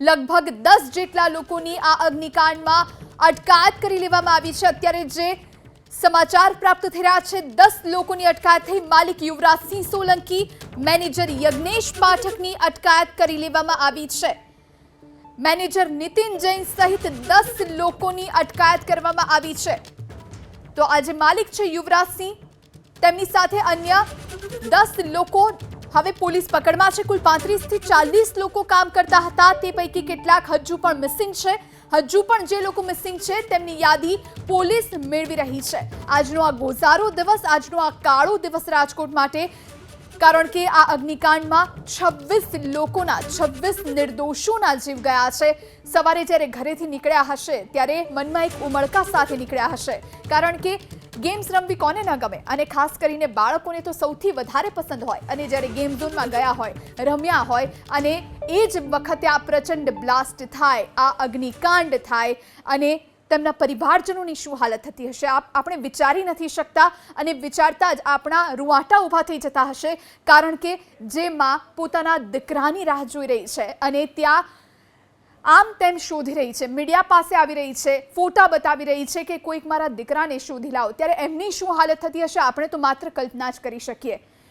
લગભગ 10 જેટલા લોકોની આ અગ્નિકાંડમાં અટકાયત કરી લેવામાં આવી છે। અત્યારે જે સમાચાર પ્રાપ્ત થઈ રહ્યા છે 10 લોકોની અટકાયત થઈ। માલિક યુવરાજસિંહ સોલંકી, મેનેજર યજ્ઞેશ પાઠકની અટકાયત કરી લેવામાં આવી છે। મેનેજર નીતિન જૈન સહિત 10 લોકોની અટકાયત કરવામાં આવી છે। તો આજે માલિક છે યુવરાજસિંહ, તેમની સાથે અન્ય 10 લોકો હવે પોલીસ પકડમાં છે। કુલ 35 થી 40 લોકો કામ કરતા હતા, તે પૈકી કેટલાક હજુ પણ મિસિંગ છે। હજુ પણ જે લોકો મિસિંગ છે તેમની યાદી પોલીસ મેળવી રહી છે। આજનો આ ગોઝારો દિવસ, આજનો આ કાળો દિવસ રાજકોટ માટે, કારણ કે આ અગ્નિકાંડમાં 26 લોકોના, 26 નિર્દોષોના જીવ ગયા છે। સવારે જ્યારે ઘરેથી નીકળ્યા હશે ત્યારે મનમાં એક ઉમળકા સાથે નીકળ્યા હશે, કારણ કે ગેમ્સ રમવી કોને ન ગમે, અને ખાસ કરીને બાળકોને તો સૌથી વધારે પસંદ હોય। અને જ્યારે ગેમ ઝોનમાં ગયા હોય, રમ્યા હોય, અને એ જ વખતે આ પ્રચંડ બ્લાસ્ટ થાય, આ અગ્નિકાંડ થાય, અને તેમના પરિવારજનોની શું હાલત થતી હશે આપણે વિચારી નથી શકતા। અને વિચારતા જ આપણા રૂવાટા ઊભા થઈ જતા હશે, કારણ કે જે માં પોતાના દીકરાની રાહ જોઈ રહી છે અને ત્યાં આમ તેમ શોધી રહી છે, મીડિયા પાસે આવી રહી છે, ફોટા બતાવી રહી છે કે કોઈક મારા દીકરાને શોધી લાવો, ત્યારે એમની શું હાલત થતી હશે આપણે તો માત્ર કલ્પના જ કરી શકીએ।